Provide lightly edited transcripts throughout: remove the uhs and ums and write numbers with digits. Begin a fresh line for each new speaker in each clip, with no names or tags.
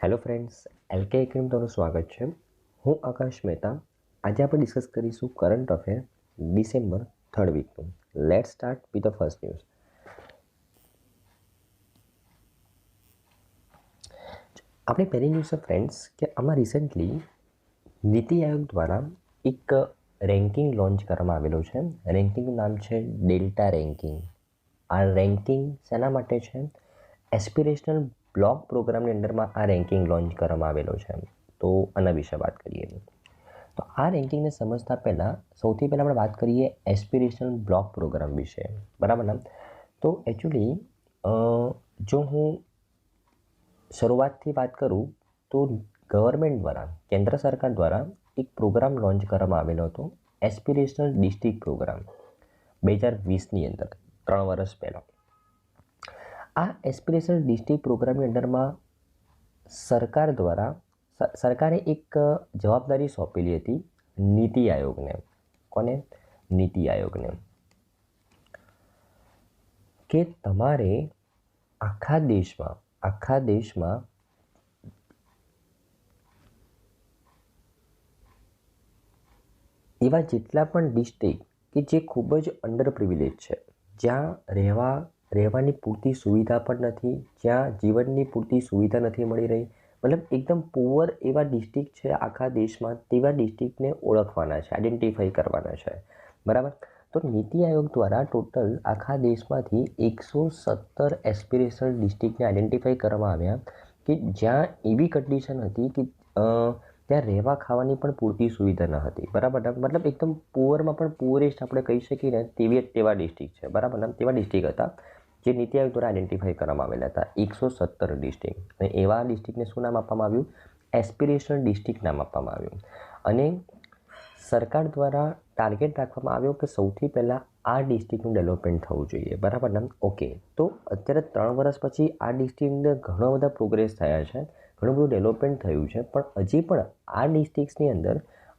Hello friends, LK academy તમારું સ્વાગત છે. હું આકાશ મહેતા. આજે આપણે ડિસ્કસ કરીશું કરંટ અફેર ડિસેમ્બર 3rd વીકનું. Let start with the first news. આપણી પહેલી ન્યૂઝ છે ફ્રેન્ડ્સ કે આમાં રિસેન્ટલી નીતિ આયોગ દ્વારા એક રેન્કિંગ લોન્ચ કરવામાં આવેલું છે. રેન્કિંગનું નામ છે ડેલ્ટા રેન્કિંગ. આ રેન્કિંગ શેના માટે છે? એસ્પિરેશનલ બ્લોક પ્રોગ્રામની અંડરમાં આ રેન્કિંગ લોન્ચ કરવામાં આવેલો છે. તો આના વિશે વાત કરીએ. તો આ રેન્કિંગને સમજતા પહેલાં સૌથી પહેલાં આપણે વાત કરીએ એસ્પિરેશનલ બ્લોક પ્રોગ્રામ વિશે, બરાબર ને? તો એકચ્યુઅલી જો હું શરૂઆતથી વાત કરું તો ગવર્મેન્ટ દ્વારા, કેન્દ્ર સરકાર દ્વારા એક પ્રોગ્રામ લોન્ચ કરવામાં આવેલો હતો, એસ્પિરેશનલ ડિસ્ટ્રિક્ટ પ્રોગ્રામ 2020ની અંદર, 3 વર્ષ પહેલાં. આ એસ્પિરેશનલ ડિસ્ટ્રિક્ટ પ્રોગ્રામની અંડરમાં સરકારે એક જવાબદારી સોંપેલી હતી નીતિ આયોગને. કોને? નીતિ આયોગને. કે તમારે આખા દેશમાં એવા જેટલા પણ ડિસ્ટ્રિક્ટ કે જે ખૂબ જ અંડર પ્રિવિલેજ છે, જ્યાં રહેવાની પૂરતી સુવિધા પણ નથી, જ્યાં જીવનની પૂરતી સુવિધા નથી મળી રહી, મતલબ એકદમ પુઅર એવા ડિસ્ટ્રિક્ટ છે આખા દેશમાં, તેવા ડિસ્ટ્રિક્ટને ઓળખવાના છે, આઈડેન્ટિફાઈ કરવાના છે, બરાબર? તો નીતિ આયોગ દ્વારા ટોટલ આખા દેશમાંથી 117 એસ્પિરેશનલ ડિસ્ટ્રિક્ટને આઈડેન્ટિફાઈ કરવામાં આવ્યા કે જ્યાં એવી કન્ડિશન હતી કે ત્યાં રહેવા ખાવાની પણ પૂરતી સુવિધા ન હતી, બરાબર? મતલબ એકદમ પુઅરમાં પણ પુઅરેસ્ટ આપણે કહી શકીએ ને તેવા ડિસ્ટ્રિક્ટ છે, બરાબર? તેવા ડિસ્ટ્રિક્ટ હતા જે નીતિ આયોગ દ્વારા આઈડેન્ટિફાઈ કરવામાં આવેલા હતા, 117 ડિસ્ટ્રિક્ટ. અને એવા ડિસ્ટ્રિક્ટને શું નામ આપવામાં આવ્યું? એસ્પિરેશનલ ડિસ્ટ્રિક્ટ નામ આપવામાં આવ્યું. અને સરકાર દ્વારા ટાર્ગેટ રાખવામાં આવ્યો કે સૌથી પહેલાં આ ડિસ્ટ્રિક્ટનું ડેવલપમેન્ટ થવું જોઈએ, બરાબર ને? ઓકે, તો અત્યારે 3 વર્ષ પછી આ ડિસ્ટ્રિક્ટને ઘણા બધા પ્રોગ્રેસ થયા છે, ઘણું બધું ડેવલપમેન્ટ થયું છે, પણ હજી પણ આ ડિસ્ટ્રિક્ટ્સની અંદર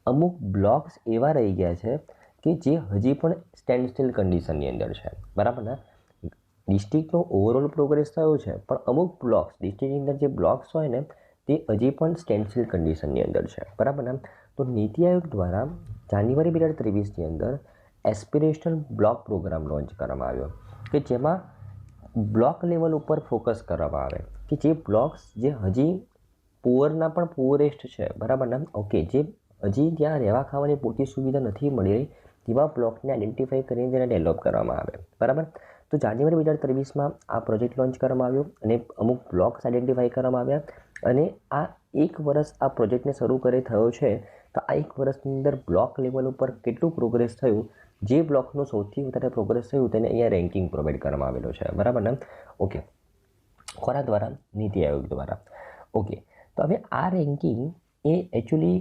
અમુક બ્લોક્સ એવા રહી ગયા છે કે જે હજી પણ સ્ટેન્ડ સ્ટીલ કન્ડિશનની અંદર છે, બરાબર ને? ડિસ્ટ્રિક્ટનો ઓવરઓલ પ્રોગ્રેસ થયો છે, પણ અમુક બ્લોક્સ, ડિસ્ટ્રિક્ટની અંદર જે બ્લોક્સ હોય ને તે હજી પણ સ્ટેન્ડ સ્ટીલ કન્ડિશનની અંદર છે, બરાબર ને? તો નીતિ આયોગ દ્વારા જાન્યુઆરી 2023ની અંદર એસ્પિરેશનલ બ્લોક પ્રોગ્રામ લોન્ચ કરવામાં આવ્યો કે જેમાં બ્લોક લેવલ ઉપર ફોકસ કરવામાં આવે કે જે બ્લોક્સ જે હજી પુઅરના પણ પુઅરેસ્ટ છે, બરાબર ને? ઓકે, જે હજી ત્યાં રહેવા ખાવાની પૂરતી સુવિધા નથી મળી રહી તેવા બ્લોકને આઈડેન્ટિફાઈ કરીને તેને ડેવલપ કરવામાં આવે, બરાબર? તો જાન્યુઆરી 2023માં આ પ્રોજેક્ટ લોન્ચ કરવામાં આવ્યો અને અમુક બ્લોક્સ આઈડેન્ટિફાઈ કરવામાં આવ્યા. અને આ 1 વર્ષ આ પ્રોજેક્ટને શરૂ કરે થયો છે, તો આ 1 વર્ષની અંદર બ્લોક લેવલ ઉપર કેટલું પ્રોગ્રેસ થયું, જે બ્લોકનું સૌથી વધારે પ્રોગ્રેસ થયું તેને અહીંયા રેન્કિંગ પ્રોવાઈડ કરવામાં આવેલો છે, બરાબર ને? ઓકે, કોના દ્વારા? નીતિ આયોગ દ્વારા. ઓકે, તો હવે આ રેન્કિંગ એ એકચ્યુઅલી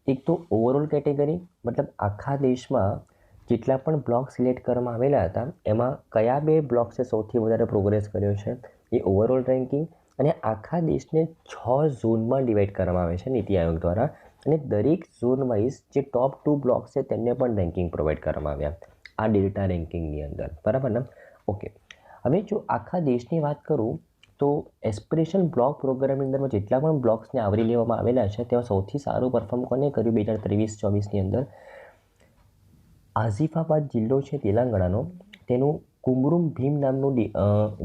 એક તો ઓવરઓલ કેટેગરી, મતલબ આખા દેશમાં જેટલા પણ બ્લોક સિલેક્ટ કરવામાં આવેલા હતા એમાં કયા 2 બ્લોક્સે સૌથી વધારે પ્રોગ્રેસ કર્યો છે એ ઓવરઓલ રેન્કિંગ. અને આખા દેશને 6 ઝોનમાં ડિવાઈડ કરવામાં આવે છે નીતિ આયોગ દ્વારા, અને દરેક ઝોન વાઇઝ જે ટોપ 2 બ્લોક્સ છે તેમને પણ રેન્કિંગ પ્રોવાઈડ કરવામાં આવ્યા આ ડેલ્ટા રેન્કિંગની અંદર, બરાબર ને? ઓકે, હવે જો આખા દેશની વાત કરું તો એસ્પિરેશન બ્લોક પ્રોગ્રામની અંદરમાં જેટલા પણ બ્લોક્સને આવરી લેવામાં આવેલા છે તેમાં સૌથી સારું પરફોર્મ કોને કર્યું 2023-24ની અંદર? આઝિફાબાદ જિલ્લો છે તેલંગાણાનો, તેનું કુમરુમ ભીમ નામનું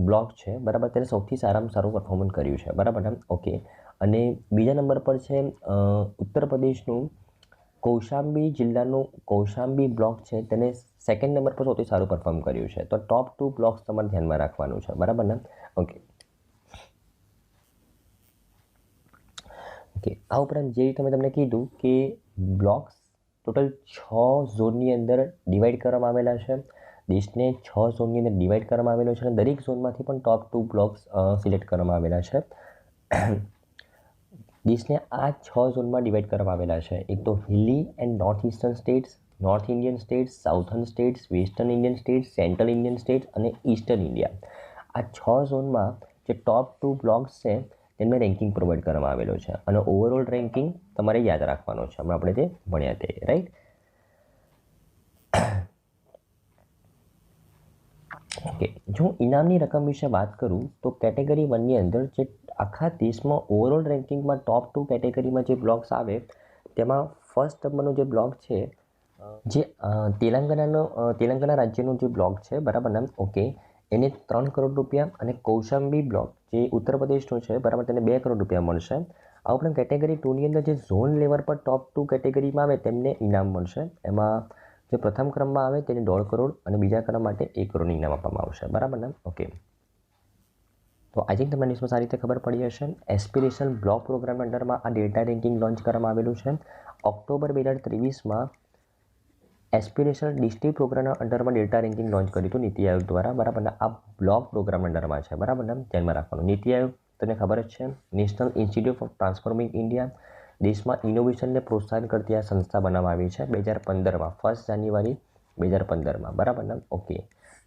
બ્લોક છે, બરાબર? તેને સૌથી સારામાં સારું પરફોર્મન્સ કર્યું છે, બરાબર ને? ઓકે, અને બીજા નંબર પર છે ઉત્તર પ્રદેશનું કૌશામ્બી જિલ્લાનું કૌશામ્બી બ્લોક છે, તેને 2nd નંબર પર સૌથી સારું પરફોર્મ કર્યું છે. તો ટોપ 2 બ્લોક્સ તમારે ધ્યાનમાં રાખવાનું છે, બરાબર ને? ઓકે, આ ઉપરાંત જે રીતે મેં તમને કીધું કે બ્લોક્સ ટોટલ 6 ઝોનની અંદર ડિવાઈડ કરવામાં આવેલા છે, દેશને 6 ઝોનની અંદર ડિવાઈડ કરવામાં આવેલો છે અને દરેક ઝોનમાંથી પણ ટોપ 2 બ્લોક્સ સિલેક્ટ કરવામાં આવેલા છે. દેશને આ 6 ઝોનમાં ડિવાઈડ કરવામાં આવેલા છે. એક તો હિલી and north eastern states, north Indian states, southern states, western Indian states, central Indian states અને ઈસ્ટર્ન ઇન્ડિયા. આ 6 ઝોનમાં જે ટોપ 2 બ્લોક્સ છે તેમને રેન્કિંગ પ્રોવાઈડ કરવામાં આવેલો છે અને ઓવરઓલ રેન્કિંગ તમારે યાદ રાખવાનો છે, હમણાં આપણે તે ભણ્યા તે, રાઈટ? ઓકે, જો ઇનામની રકમ વિશે વાત કરું તો કેટેગરી 1ની અંદર જે આખા દેશમાં ઓવરઓલ રેન્કિંગમાં ટોપ 2 કેટેગરીમાં જે બ્લોક્સ આવે તેમાં ફર્સ્ટ નંબરનો જે બ્લોક છે જે તેલંગાણા રાજ્યનો જે બ્લોક છે, બરાબર ને, ઓકે, એને 3 કરોડ રૂપિયા, અને કૌશાંબી બ્લોક જે ઉત્તર પ્રદેશનો છે, બરાબર, તેને 2 કરોડ રૂપિયા મળશે. આ ઉપરાંત કેટેગરી 2ની અંદર જે ઝોન લેવલ પર ટોપ 2 કેટેગરીમાં આવે તેમને ઇનામ મળશે. એમાં જે પ્રથમ ક્રમમાં આવે તેને 1.5 કરોડ અને બીજા ક્રમ માટે 1 કરોડનું ઇનામ આપવામાં આવશે, બરાબર ને, ઓકે. તો આઈ થિંક તમને ન્યૂઝમાં સારી રીતે ખબર પડી હશે. એસ્પિરેશન બ્લોક પ્રોગ્રામ અંડરમાં આ ડેટા રેન્કિંગ લોન્ચ કરવામાં આવેલું છે. ઓક્ટોબર 2023માં એસ્પિરેશનલ ડિસ્ટ્રિક્ટ પ્રોગ્રામના અંડરમાં ડેટા રેન્કિંગ લોન્ચ કર્યું હતું નીતિ આયોગ દ્વારા, બરાબર ને. આ બ્લોક પ્રોગ્રામ અંડરમાં છે, બરાબર ને, ધ્યાનમાં રાખવાનું. નીતિ આયોગ તને ખબર જ છે, national institute of transforming India, દેશમાં ઇનોવેશનને પ્રોત્સાહન કરતી આ સંસ્થા બનાવવામાં આવી છે 2015માં, 1 જાન્યુઆરી 2015માં, બરાબર ને, ઓકે.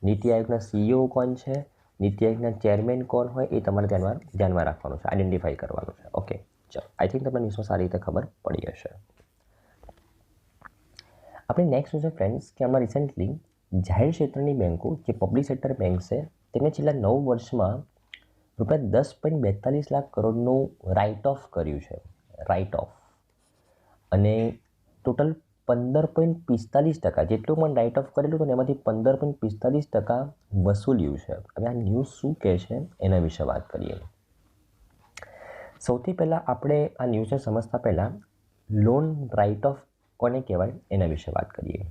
નીતિ આયોગના CEO કોણ છે, નીતિ આયોગના ચેરમેન કોણ હોય એ તમારે ધ્યાનમાં રાખવાનું છે, આઈડેન્ટિફાઈ કરવાનું છે, ઓકે. ચાલો, આઈ થિંક તમને ન્યૂઝમાં સારી રીતે ખબર પડી હશે. આપણે નેક્સ્ટ છે ફ્રેન્ડ્સ કે આમાં રિસેન્ટલી જાહેર ક્ષેત્રની બેન્કો જે પબ્લિક સેક્ટર બેંક છે તેને છેલ્લા 9 વર્ષમાં રૂપિયા 10.42 લાખ કરોડનું રાઇટ ઓફ કર્યું છે, રાઇટ ઓફ, અને ટોટલ 15.45% જેટલું પણ રાઇટ ઓફ કરેલું હતું એમાંથી 15.45% વસૂલ્યું છે. હવે આ ન્યૂઝ શું કહે છે એના વિશે વાત કરીએ. સૌથી પહેલાં આપણે આ ન્યૂઝને સમજતા પહેલાં લોન રાઇટ ઓફ કોને કહેવાય એના વિશે વાત કરીએ.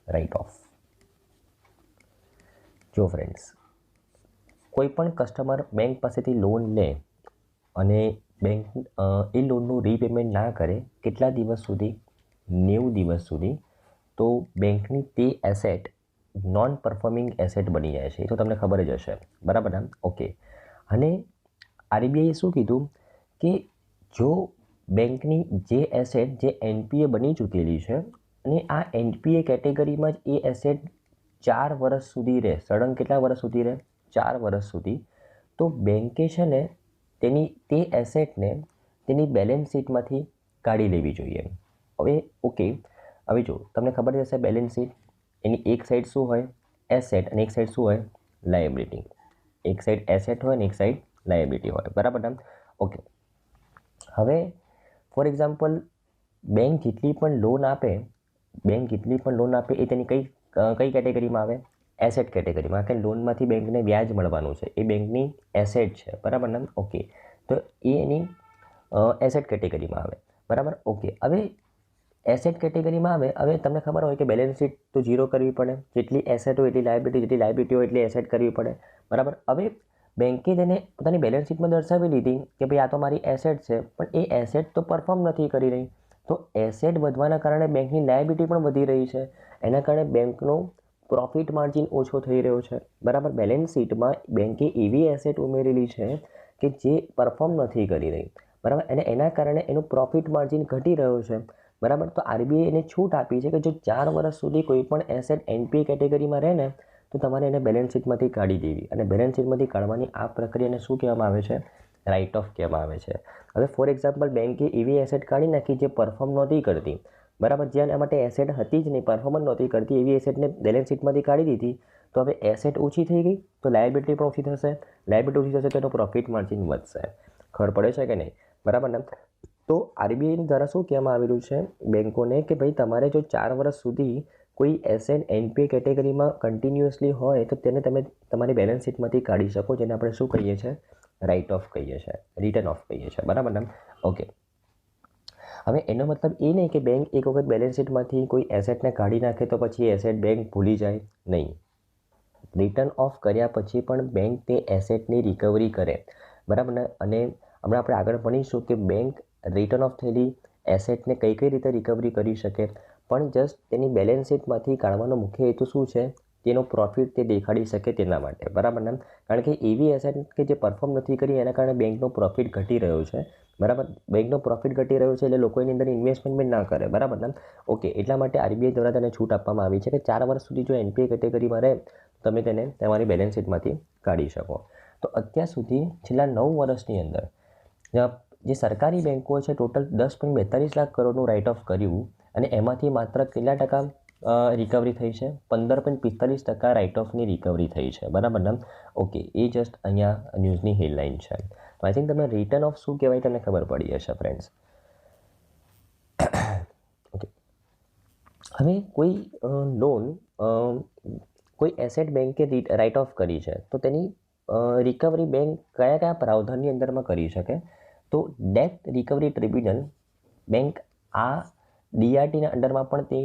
રાઇટ ઓફ, જો ફ્રેન્ડ્સ, કોઈ પણ કસ્ટમર બેંક પાસેથી લોન લે અને બેંક એ લોનનું રીપેમેન્ટ ના કરે કેટલા દિવસ સુધી, 90 દિવસ સુધી, તો બેંકની તે એસેટ નોન પરફોર્મિંગ એસેટ બની જાય છે. એ તો તમને ખબર જ હશે, બરાબર ને, ઓકે. અને આરબીઆઈએ શું કીધું કે જો બેંકની જે એસેટ જે એનપીએ બની ચૂકેલી છે અને આ એનપીએ કેટેગરીમાં જ એ એસેટ 4 વર્ષ સુધી રહે, સળંગ કેટલા વર્ષ સુધી રહે, 4 વર્ષ સુધી, તો બેંકે છે ને તેની તે એસેટને તેની બેલેન્સ શીટમાંથી કાઢી લેવી જોઈએ. હવે ઓકે, હવે જો તમને ખબર હશે બેલેન્સ શીટ એની એક સાઈડ શું હોય, એસેટ, અને એક સાઈડ શું હોય, લાયબિલિટી. એક સાઈડ એસેટ હોય અને એક સાઈડ લાયબિલિટી હોય, બરાબર ને, ઓકે. હવે ફોર એક્ઝામ્પલ બેંક જેટલી પણ લોન આપે એ તેની કઈ કેટેગરીમાં આવે, એસેટ કેટેગરીમાં, કે લોનમાંથી બેંકને વ્યાજ મળવાનું છે એ બેંકની એસેટ છે, બરાબર ને, ઓકે. તો એ એની એસેટ કેટેગરીમાં આવે, બરાબર, ઓકે. હવે એસેટ કેટેગરીમાં આવે, હવે તમને ખબર હોય કે બેલેન્સ શીટ તો ઝીરો કરવી પડે, જેટલી એસેટ હોય એટલી લાયબિલિટી, જેટલી લાયબિલિટી હોય એટલી એસેટ કરવી પડે, બરાબર. હવે બેંકે તેને પોતાની બેલેન્સ શીટમાં દર્શાવી લીધી કે ભાઈ આ તો મારી એસેટ છે, પણ એ એસેટ તો પરફોર્મ નથી કરી રહી, તો એસેટ વધવાના કારણે બેંકની લાયબિલિટી પણ વધી રહી છે, એના કારણે બેંકનો પ્રોફિટ માર્જિન ઓછો થઈ રહ્યો છે, બરાબર. બેલેન્સ શીટમાં બેંકે એવી એસેટ ઉમેરેલી છે કે જે પરફોર્મ નથી કરી રહી, બરાબર, અને એના કારણે એનું પ્રોફિટ માર્જિન ઘટી રહ્યો છે, બરાબર. તો આરબીઆઈ એને છૂટ આપી છે કે જો 4 વર્ષ સુધી કોઈ પણ એસેટ એનપીએ કેટેગરીમાં રહે ને તો તમારે એને બેલેન્સ શીટમાંથી કાઢી દેવી, અને બેલેન્સ શીટમાંથી કાઢવાની આ પ્રક્રિયાને શું કહેવામાં આવે છે, રાઇટ ઓફ કહેવામાં આવે છે. હવે ફોર એક્ઝામ્પલ બેંકે એવી એસેટ કાઢી નાખી જે પરફોર્મ નહોતી કરતી, બરાબર, જ્યાં એના માટે એસેટ હતી જ નહીં, પરફોર્મન્સ નહોતી કરતી, એવી એસેટને બેલેન્સ શીટમાંથી કાઢી દીધી, તો હવે એસેટ ઓછી થઈ ગઈ તો લાયબિલિટી પણ ઓછી થશે, લાયબિલિટી ઓછી થશે તો એનો પ્રોફિટ માર્જિન વધશે. ખબર પડે છે કે નહીં, બરાબર ને. તો આરબીઆઈ દ્વારા શું કહેવામાં આવેલું છે બેંકોને કે ભાઈ તમારે જો 4 વર્ષ સુધી કોઈ એસેટ એનપીએ કેટેગરીમાં કન્ટિન્યુઅસલી હોય તો તેને તમે તમારી બેલેન્સ શીટમાંથી કાઢી શકો, જેને આપણે શું કહીએ છીએ, રાઇટ ઓફ કહીએ છીએ, રિટર્ન ઓફ કહીએ છીએ, બરાબર ને, ઓકે. હવે એનો મતલબ એ નહીં કે બેંક એક વખત બેલેન્સ શીટમાંથી કોઈ એસેટને કાઢી નાખે તો પછી એસેટ બેંક ભૂલી જાય, નહીં. રિટર્ન ઓફ કર્યા પછી પણ બેંક તે એસેટની રિકવરી કરે, બરાબર ને. અને હમણાં આપણે આગળ ભણીશું કે બેંક રિટર્ન ઓફ થયેલી એસેટને કઈ રીતે રિકવરી કરી શકે, પણ જસ્ટ તેની બેલેન્સ શીટમાંથી કાઢવાનો મુખ્ય હેતુ શું છે, તેનો પ્રોફિટ તે દેખાડી શકે તેના માટે, બરાબર ને. કારણ કે એવી એસેટ કે જે પરફોર્મ નથી કરી એના કારણે બેંકનો પ્રોફિટ ઘટી રહ્યો છે, બરાબર. બેંકનો પ્રોફિટ ઘટી રહ્યો છે એટલે લોકો એની અંદર ઇન્વેસ્ટમેન્ટ ના કરે, બરાબર ને, ઓકે. એટલા માટે આરબીઆઈ દ્વારા તેને છૂટ આપવામાં આવી છે કે 4 વર્ષ સુધી જો એનપીએ કેટેગરીમાં રહે તમે તેને તમારી બેલેન્સ શીટમાંથી કાઢી શકો. તો અત્યાર સુધી છેલ્લા 9 વર્ષની અંદર જે સરકારી બેન્કો છે ટોટલ 10.42 લાખ કરોડનું રાઇટ ઓફ કર્યું, અને એમાંથી માત્ર કેટલા ટકા રિકવરી થઈ છે, 15.45% રાઇટ ઓફની રિકવરી થઈ છે, બરાબર ને, ઓકે. એ જસ્ટ અહીંયા ન્યૂઝની હેડલાઇન છે. તો આઈ થિંક તમને રિટર્ન ઓફ શું કહેવાય તમને ખબર પડી હશે ફ્રેન્ડ્સ. ઓકે, હવે કોઈ લોન કોઈ એસેટ બેંકે રાઇટ ઓફ કરી છે તો તેની રિકવરી બેંક કયા કયા પ્રાવધાનની અંદરમાં કરી શકે? તો ડેટ રિકવરી ટ્રિબ્યુનલ બેંક આ ડીઆરટીના અંડરમાં પણ તે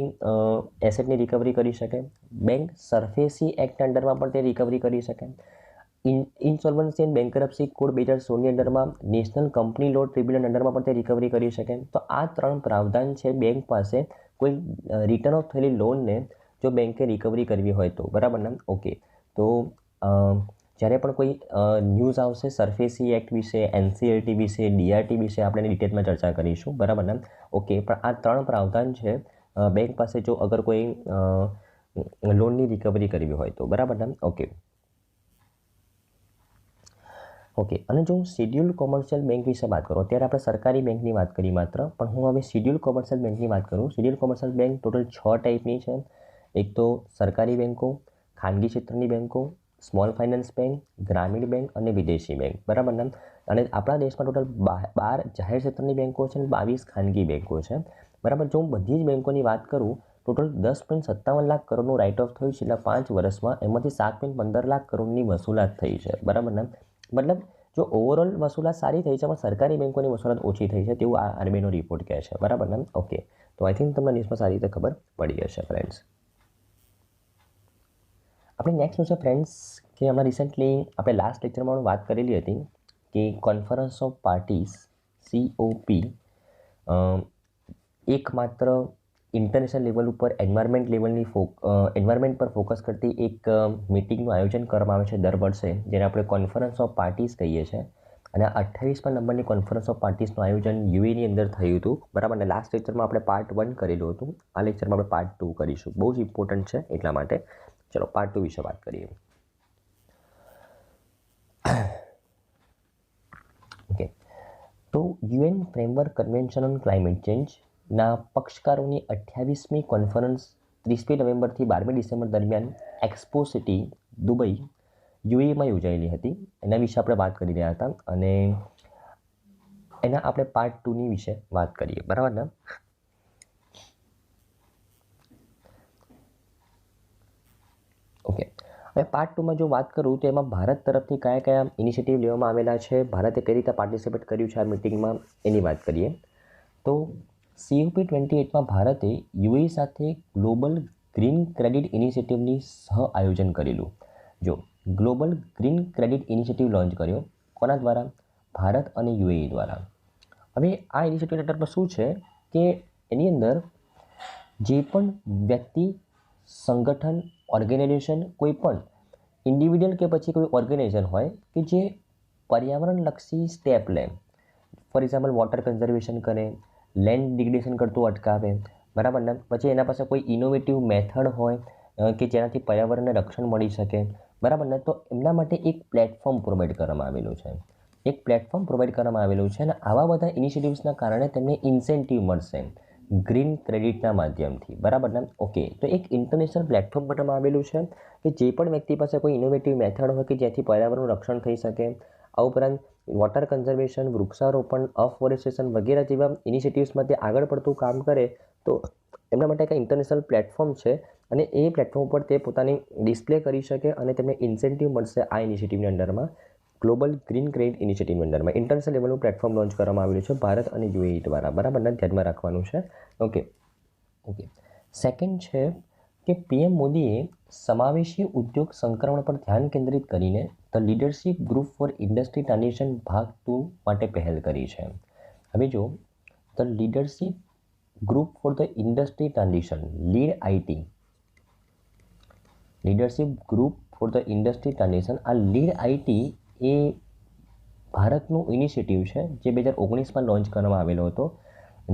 એસેટની રિકવરી કરી શકે. બેંક સરફેસી એક્ટના અંડરમાં પણ તે રિકવરી કરી શકે. ઇન્સોલ્વન્સી એન્ડ બેન્કરપ્સી કોડ 2016ની અંડરમાં નેશનલ કંપની લો ટ્રિબ્યુનલ અંડરમાં પણ તે રિકવરી કરી શકે. તો આ 3 પ્રાવધાન છે બેંક પાસે કોઈ રિટર્ન ઓફ થયેલી લોનને જો બેંકે રિકવરી કરવી હોય તો, બરાબર ને? ઓકે, તો જ્યારે પણ કોઈ ન્યૂઝ આવશે સરફેસી એક્ટ વિશે, એનસીએલટી વિશે, ડીઆરટી વિશે આપણે એની ડિટેલમાં ચર્ચા કરીશું, બરાબર ને? ઓકે, પણ આ 3 પ્રાવધાન છે બેંક પાસે જો અગર કોઈ લોનની રિકવરી કરવી હોય તો, બરાબર ને? ઓકે, અને જો હું શેડ્યુલ્ડ કોમર્શિયલ બેંક વિશે વાત કરું, અત્યારે આપણે સરકારી બેંકની વાત કરી માત્ર, પણ હું હવે શેડ્યુલ્ડ કોમર્શિયલ બેંકની વાત કરું. શેડ્યુલ્ડ કોમર્શિયલ બેંક ટોટલ 6 ટાઈપની છે. એક તો સરકારી બેંકો, ખાનગી ક્ષેત્રની બેંકો, સ્મોલ ફાઇનાન્સ બેંક, ગ્રામીણ બેંક અને વિદેશી બેંક, બરાબર ને? અને આપણા દેશમાં ટોટલ 12 જાહેર ક્ષેત્રની બેંકો છે અને 22 ખાનગી બેંકો છે, બરાબર? જો હું બધી જ બેંકોની વાત કરું, ટોટલ 10.57 લાખ કરોડનું રાઇટ ઓફ થયું છેલ્લા 5 વર્ષમાં. એમાંથી 7.15 લાખ કરોડની વસૂલાત થઈ છે, બરાબર ને? મતલબ જો ઓવરઓલ વસૂલાત સારી થઈ છે પણ સરકારી બેંકોની વસૂલાત ઓછી થઈ છે તેવું આ આરબીઆઈનો રિપોર્ટ કહે છે, બરાબર ને? ઓકે, તો આઈ થિંક તમને ન્યૂઝમાં સારી રીતે ખબર પડી હશે ફ્રેન્ડ્સ. આપણે નેક્સ્ટ છે ફ્રેન્ડ્સ કે હમણાં રિસેન્ટલી આપણે લાસ્ટ લેક્ચરમાં વાત કરેલી હતી કે કોન્ફરન્સ ઓફ પાર્ટીઝ COP એકમાત્ર ઇન્ટરનેશનલ લેવલ ઉપર એન્વાયરમેન્ટ પર ફોકસ કરતી એક મિટિંગનું આયોજન કરવામાં આવે છે દર વર્ષે, જેને આપણે કોન્ફરન્સ ઓફ પાર્ટીઝ કહીએ છીએ. અને 28મા નંબરની કોન્ફરન્સ ઓફ પાર્ટીઝનું આયોજન યુએની અંદર થયું હતું, બરાબર ને? લાસ્ટ લેક્ચરમાં આપણે પાર્ટ 1 કરેલું હતું. આ લેક્ચરમાં આપણે પાર્ટ 2 કરીશું. બહુ જ ઇમ્પોર્ટન્ટ છે એટલા માટે. ચલો પાર્ટ 2 વિશે વાત કરીએ. ઓકે, તો UN framework convention on climate ચેન્જના પક્ષકારોની 28મી કોન્ફરન્સ 30મી નવેમ્બરથી 12મી ડિસેમ્બર દરમિયાન એક્સપો સિટી દુબઈ યુએઈમાં યોજાયેલી હતી. એના વિશે આપણે વાત કરી રહ્યા હતા અને એના આપણે પાર્ટ 2ની વિશે વાત કરીએ, બરાબર ને? ઓકે, હવે પાર્ટ 2માં જો વાત કરું તો એમાં ભારત તરફથી કયા કયા ઇનિશિયેટિવ લેવામાં આવેલા છે, ભારતે કઈ રીતે પાર્ટિસિપેટ કર્યું છે આ મિટિંગમાં, એની વાત કરીએ. તો COP28માં ભારતે યુએઈ સાથે ગ્લોબલ ગ્રીન ક્રેડિટ ઇનિશિયેટિવની સહ આયોજન કરેલું. જો global green credit initiative launch કર્યો, કોના દ્વારા? ભારત અને યુએઈ દ્વારા. હવે આ ઇનિશિયેટિવ અંડરમાં શું છે કે એની અંદર જે પણ વ્યક્તિ, સંગઠન, ઓર્ગેનાઇઝેશન, કોઈ પણ ઇન્ડિવિડ્યુઅલ કે પછી કોઈ ઓર્ગેનાઇઝેશન હોય કે જે પર્યાવરણલક્ષી સ્ટેપ લે, ફોર એક્ઝામ્પલ વોટર કન્ઝર્વેશન કરે, લેન્ડ ડિગ્રેડેશન કરતું અટકાવે, બરાબર ને? પછી એના પાસે કોઈ ઇનોવેટિવ મેથડ હોય કે જેનાથી પર્યાવરણને રક્ષણ મળી શકે, બરાબર ને? તો એમના માટે એક પ્લેટફોર્મ પ્રોવાઈડ કરવામાં આવેલું છે. અને આવા બધા ઇનિશિયેટિવ્સના કારણે તેમને ઇન્સેન્ટિવ મળશે ગ્રીન ક્રેડિટના માધ્યમથી, બરાબર ને? ઓકે, તો એક ઇન્ટરનેશનલ પ્લેટફોર્મ બનાવવામાં આવેલું છે કે જે પણ વ્યક્તિ પાસે કોઈ ઇનોવેટિવ મેથડ હોય કે જેથી પર્યાવરણનું રક્ષણ થઈ શકે, આ ઉપરાંત વોટર કન્ઝર્વેશન, વૃક્ષારોપણ, અફોરેસ્ટેશન વગેરે જેવા ઇનિશિયેટિવ્સમાં તે આગળ પડતું કામ કરે તો એમના માટે એક ઇન્ટરનેશનલ પ્લેટફોર્મ છે અને એ પ્લેટફોર્મ પર તે પોતાની ડિસ્પ્લે કરી શકે અને તેમને ઇન્સેન્ટિવ મળશે આ ઇનિશિયેટિવની અંડરમાં. ગ્લોબલ ગ્રીન ક્રેડિટ ઇનિશિયેટિવની અંડરમાં ઇન્ટરનેશનલ લેવલનું પ્લેટફોર્મ લોન્ચ કરવામાં આવેલું છે ભારત અને યુએઈ દ્વારા, બરાબર ને? ધ્યાનમાં રાખવાનું છે. ઓકે, સેકન્ડ છે કે પીએમ મોદીએ સમાવેશી ઉદ્યોગ સંક્રમણ પર ધ્યાન કેન્દ્રિત કરીને the leadership group for industry transition ભાગ 2 માટે પહેલ કરી છે. હવે જો the leadership group for the industry transition, leadership group for the industry transition, આ લીડ આઈટી એ ભારતનું ઇનિશિયેટિવ છે જે 2019માં લોન્ચ કરવામાં આવેલો હતો.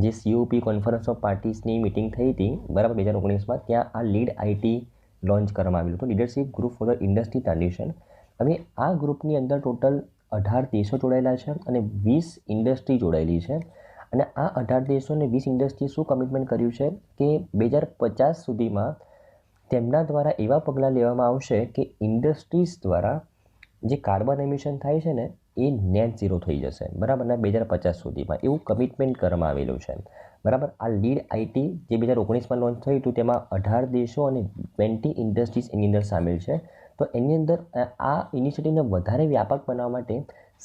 જે COP કોન્ફરન્સ ઓફ પાર્ટીસની મિટિંગ થઈ હતી, બરાબર, 2019માં, ત્યાં આ લીડ આઈટી લોન્ચ કરવામાં આવેલું હતું, leadership group for the industry transition. હવે આ ગ્રુપની અંદર ટોટલ 18 દેશો જોડાયેલા છે અને 20 ઇન્ડસ્ટ્રી જોડાયેલી છે. અને આ 18 દેશો અને 20 ઇન્ડસ્ટ્રીએ શું કમિટમેન્ટ કર્યું છે કે 2050 સુધીમાં તેમના દ્વારા એવા પગલાં લેવામાં આવશે કે ઇન્ડસ્ટ્રીઝ દ્વારા જે કાર્બન એમિશન થાય છે ને એ નેટ ઝીરો થઈ જશે, બરાબર ને, 2050 સુધીમાં એવું કમિટમેન્ટ કરવામાં આવેલું છે, બરાબર. આ લીડ આઈટી જે 2019માં લોન્ચ થયું હતું તેમાં 18 દેશો અને 20 ઇન્ડસ્ટ્રીઝ એની અંદર સામેલ છે. તો એની અંદર આ ઇનિશિયેટિવને વધારે વ્યાપક બનાવવા માટે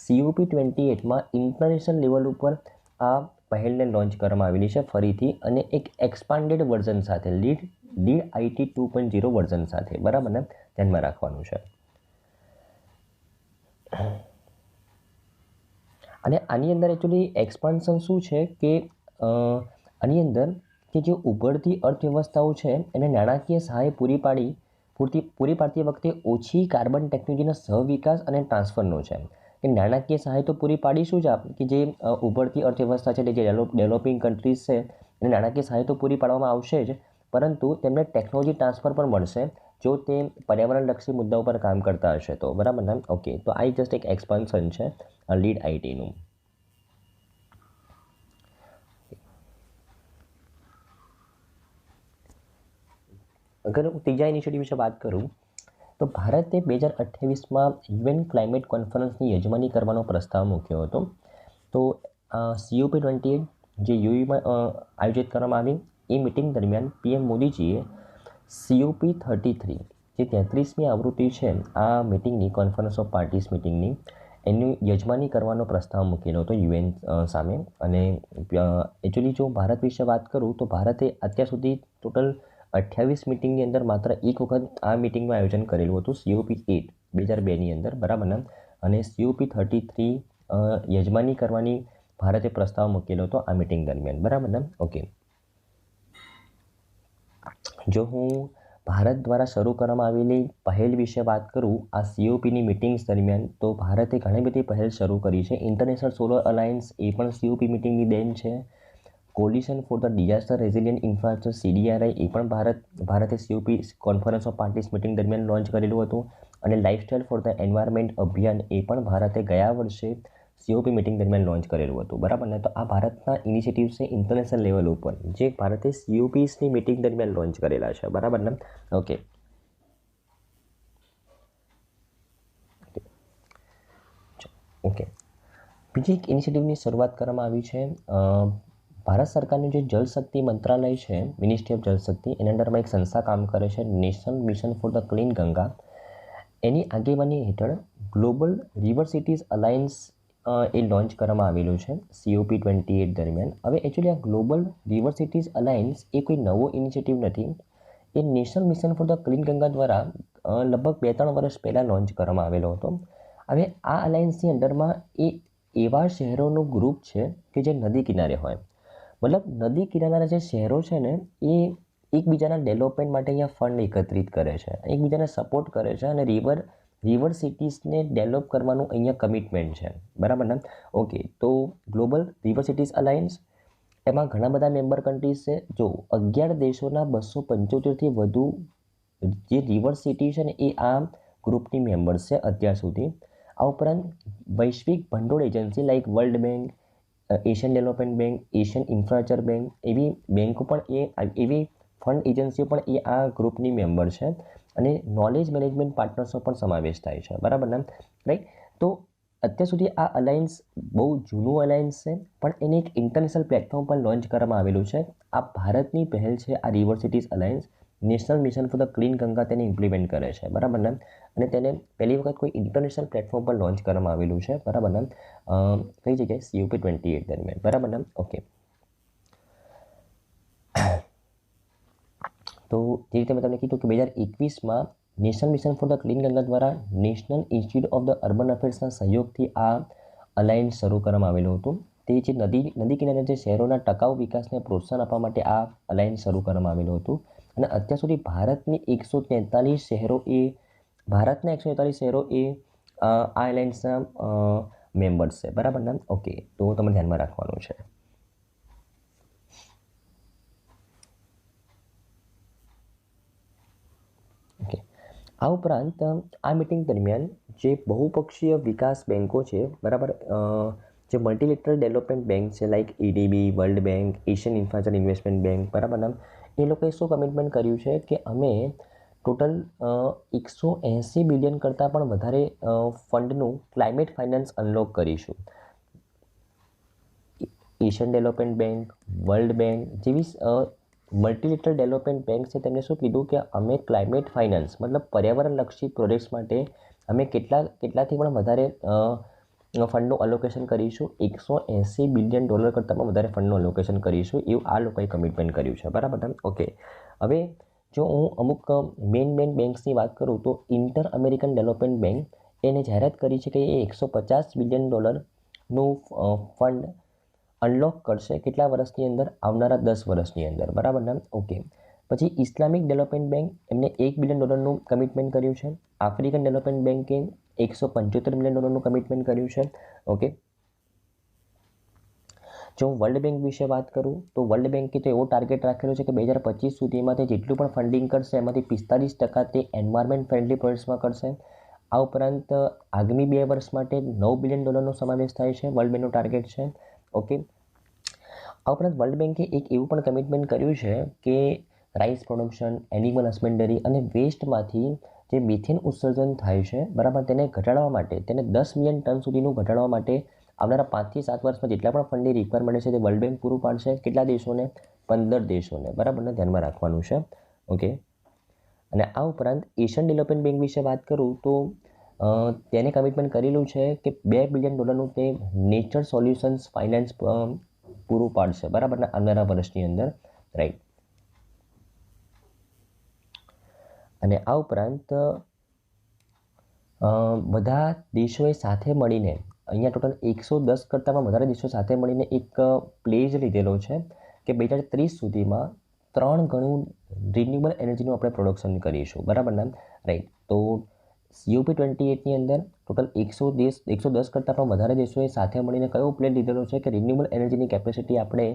COP28માં ઇન્ટરનેશનલ લેવલ ઉપર આ પહેલને લોન્ચ કરવામાં આવેલી છે ફરીથી, અને એક એક્સપાન્ડેડ વર્ઝન સાથે, લીડ આઈટી 2.0 વર્ઝન સાથે, બરાબર ને, ધ્યાનમાં રાખવાનું છે. અને આની અંદર એકચ્યુઅલી એક્સપાન્શન શું છે કે આની અંદર કે જે ઉભરતી અર્થવ્યવસ્થાઓ છે એને નાણાકીય સહાય પૂરી પાડતી વખતે ઓછી કાર્બન ટેકનોલોજીના સહવિકાસ અને ટ્રાન્સફરનો છે. કે નાણાકીય સહાય તો પૂરી પાડીશું જ કે જે ઉભરતી અર્થવ્યવસ્થા છે, જે ડેવલપિંગ કન્ટ્રીઝ છે એને નાણાકીય સહાય તો પૂરી પાડવામાં આવશે જ, પરંતુ તેમને ટેકનોલોજી ટ્રાન્સફર પણ મળશે જો તે પર્યાવરણલક્ષી મુદ્દાઓ પર કામ કરતા હશે તો, બરાબર ને. ઓકે, તો આ જસ્ટ એક એક્સપાન્શન છે લીડ આઈટીનું. અગર હું ત્રીજા ઇનિશિયેટિવ વિશે વાત કરું તો ભારતે 2028માં UN ક્લાઇમેટ કોન્ફરન્સની યજમાની કરવાનો પ્રસ્તાવ મૂક્યો હતો. તો COP28 જે યુએમાં આયોજિત કરવામાં આવી, એ મિટિંગ દરમિયાન PM મોદીજીએ COP33 જે 33મી આવૃત્તિ છે આ મિટિંગની, કોન્ફરન્સ ઓફ પાર્ટીસ મિટિંગની, એની યજમાની કરવાનો પ્રસ્તાવ મૂકેલો હતો UN સામે. અને એકચ્યુઅલી જો ભારત વિશે વાત કરું તો ભારતે અત્યાર સુધી ટોટલ 28 મિટિંગની અંદર માત્ર એક વખત આ મિટિંગનું આયોજન કરેલું હતું, COP8 2002ની અંદર, બરાબર ને. અને COP33 યજમાની કરવાની ભારતે પ્રસ્તાવ મૂકેલો હતો આ મિટિંગ દરમિયાન, બરાબર ને. ઓકે, જો હું ભારત દ્વારા શરૂ કરવામાં આવેલી પહેલ વિશે વાત કરું આ COPની મિટિંગ્સ દરમિયાન, તો ભારતે ઘણી બધી પહેલ શરૂ કરી છે. ઇન્ટરનેશનલ સોલર અલાયન્સ એ પણ COP મિટિંગની દેન છે. Coalition for the disaster resilient infrastructure CDRI એ પણ ભારતે COP conference of parties meeting દરમિયાન લોન્ચ કરેલું હતું. અને લાઇફસ્ટાઇલ ફોર ધ એન્વાયરમેન્ટ અભિયાન એ પણ ભારતે ગયા વર્ષે COP મિટિંગ દરમિયાન લોન્ચ કરેલું હતું, બરાબર ને. તો આ ભારતના ઇનિશિયેટિવ્સ છે ઇન્ટરનેશનલ લેવલ ઉપર જે ભારતે COPsની મિટિંગ દરમિયાન લોન્ચ કરેલા છે, બરાબર ને. ઓકે, ઓકે, બીજી એક ઇનિશિયેટિવની શરૂઆત કરવામાં આવી છે. ભારત સરકારનું જે જલશક્તિ મંત્રાલય છે, મિનિસ્ટ્રી ઓફ જલશક્તિ, એના અંડરમાં એક સંસ્થા કામ કરે છે, national mission for the clean Ganga. એની આગેવાની હેઠળ ગ્લોબલ રિવર સિટીઝ અલાયન્સ એ લોન્ચ કરવામાં આવેલું છે COP28 દરમિયાન. હવે એકચ્યુઅલી આ ગ્લોબલ રિવર સિટીઝ અલાયન્સ એ કોઈ નવો ઇનિશિયેટિવ નથી. એ national mission for the clean Ganga દ્વારા લગભગ 2-3 વર્ષ પહેલાં લોન્ચ કરવામાં આવેલો હતો. હવે આ અલાયન્સની અંડરમાં એ એવા શહેરોનું ગ્રુપ છે કે જે નદી કિનારે હોય, મતલબ નદી કિનારાના જે શહેરો છે ને એ એકબીજાના ડેવલપમેન્ટ માટે અહીંયા ફંડ એકત્રિત કરે છે, એકબીજાને સપોર્ટ કરે છે, અને રિવર સિટીઝને ડેવલપ કરવાનું અહીંયા કમિટમેન્ટ છે, બરાબર ને. ઓકે, તો ગ્લોબલ રિવર સિટીઝ અલાયન્સ એમાં ઘણા બધા મેમ્બર કન્ટ્રીઝ છે. જો 11 દેશોના 275થી વધુ જે રિવર સિટી છે ને એ આ ગ્રુપની મેમ્બર્સ છે અત્યાર સુધી. આ ઉપરાંત વૈશ્વિક ભંડોળ agency like world bank, Asian development bank, Asian infrastructure bank, એવી બેંકો પણ એવી ફંડ એજન્સીઓ પણ એ આ ગ્રુપની મેમ્બર છે. અને નોલેજ મેનેજમેન્ટ પાર્ટનર્સનો પણ સમાવેશ થાય છે, બરાબર ને, રાઈટ. તો અત્યાર સુધી આ અલાયન્સ બહુ જૂનું અલાયન્સ છે, પણ એને એક ઇન્ટરનેશનલ પ્લેટફોર્મ પર લોન્ચ કરવામાં આવેલું છે. આ ભારતની પહેલ છે આ river cities alliance. National mission for the clean Ganga તેને ઇમ્પ્લિમેન્ટ કરે છે, બરાબર ને. અને તેને પહેલી વખત કોઈ ઇન્ટરનેશનલ પ્લેટફોર્મ પર લોન્ચ કરવામાં આવેલું છે, બરાબર ને. કઈ જગ્યાએ COP28 દરમિયાન, બરાબર ને. ઓકે, તો જે રીતે મેં તમને કીધું કે 2021માં national mission for the clean Ganga દ્વારા national institute of the urban અફેર્સના સહયોગથી આ અલાયન્સ શરૂ કરવામાં આવેલું હતું. તે જે નદી કિનારે જે શહેરોના ટકાઉ વિકાસને પ્રોત્સાહન આપવા માટે આ અલાયન્સ શરૂ કરવામાં આવેલું હતું. અને અત્યાર સુધી ભારતના 143 શહેરો એ આ અલાયન્સના મેમ્બર્સ છે, બરાબર ને. ઓકે, તો તમારે ધ્યાનમાં રાખવાનું છે. ઓકે, આ ઉપરાંત આ મિટિંગ દરમિયાન જે બહુપક્ષીય વિકાસ બેન્કો છે, બરાબર, જે મલ્ટીલેટરલ ડેવલપમેન્ટ બેંક છે like EDB, world bank, Asian infrastructure investment bank, બરાબર ને, એ લોકોએ શું કમિટમેન્ટ કર્યું છે કે અમે ટોટલ 180 બિલિયન કરતાં પણ વધારે ફંડનું ક્લાઇમેટ ફાઇનાન્સ અનલોક કરીશું. Asian development bank, world bank જેવી મલ્ટીલેટરલ ડેવલપમેન્ટ બેંક છે તેમને શું કીધું કે અમે ક્લાઇમેટ ફાઇનાન્સ મતલબ પર્યાવરણલક્ષી પ્રોજેક્ટ્સ માટે અમે કેટલાથી પણ વધારે ફંડનું અલોકેશન કરીશું. 180 બિલિયન ડોલર કરતાં પણ વધારે ફંડનું અલોકેશન કરીશું એવું આ લોકોએ કમિટમેન્ટ કર્યું છે. બરાબર ને? ઓકે. હવે જો હું અમુક મેઇન બેંક્સની વાત કરું તો ઇન્ટર અમેરિકન ડેવલપમેન્ટ બેંક એને જાહેરાત કરી છે કે એ 150 બિલિયન ડોલરનું ફંડ અનલોક કરશે કેટલા વર્ષની અંદર? આવનારા 10 વર્ષની અંદર. બરાબર ને? ઓકે. પછી ઇસ્લામિક ડેવલપમેન્ટ બેંક એમને 1 બિલિયન ડોલરનું કમિટમેન્ટ કર્યું છે. આફ્રિકન ડેવલપમેન્ટ બેંકે 175 બિલિયન ડોલરનું કમિટમેન્ટ કર્યું છે. ઓકે. જો હું વર્લ્ડ બેંક વિશે વાત કરું તો વર્લ્ડ બેંકે તો એવો ટાર્ગેટ રાખેલો છે કે 2025 સુધીમાં તે જેટલું પણ ફંડિંગ કરશે એમાંથી 45% તે એન્વાયરમેન્ટ ફ્રેન્ડલી પ્રોજેક્ટ્સમાં કરશે. આ ઉપરાંત આગામી 2 વર્ષ માટે 9 બિલિયન ડોલરનો સમાવેશ થાય છે. વર્લ્ડ બેંકનો ટાર્ગેટ છે. ઓકે. આ ઉપરાંત વર્લ્ડ બેંકે એક એવું પણ કમિટમેન્ટ કર્યું છે કે રાઈસ પ્રોડક્શન, એનિમલ હસબન્ડરી અને વેસ્ટમાંથી જે મિથેન ઉત્સર્જન થાય છે બરાબર તેને ઘટાડવા માટે તેને 10 મિલિયન ટન સુધીનું ઘટાડવા માટે આવનારા 5 થી 7 વર્ષમાં જેટલા પણ ફંડની રિક્વાયરમેન્ટ છે તે વર્લ્ડ બેંક પૂરું પાડશે. કેટલા દેશોને? 15 દેશોને. બરાબર ને? ધ્યાનમાં રાખવાનું છે. ઓકે. અને આ ઉપરાંત એશિયન ડેવલપમેન્ટ બેંક વિશે વાત કરું તો તેને કમિટમેન્ટ કરેલું છે કે 2 બિલિયન ડોલરનું તે નેચર સોલ્યુશન્સ ફાઇનાન્સ પૂરું પાડશે. બરાબર ને? આવનારા વર્ષની અંદર. રાઈટ. અને આ ઉપરાંત બધા દેશોએ સાથે મળીને અહીંયા ટોટલ 110 કરતાં પણ વધારે દેશો સાથે મળીને એક પ્લેજ લીધેલો છે કે 2030 સુધીમાં 3 ગણું રિન્યુએબલ એનર્જીનું આપણે પ્રોડક્શન કરીશું. બરાબર ને? રાઈટ. તો COP28ની અંદર ટોટલ 110 કરતાં પણ વધારે દેશોએ સાથે મળીને કયો પ્લેન લીધેલો છે કે રિન્યુએબલ એનર્જીની કેપેસિટી આપણે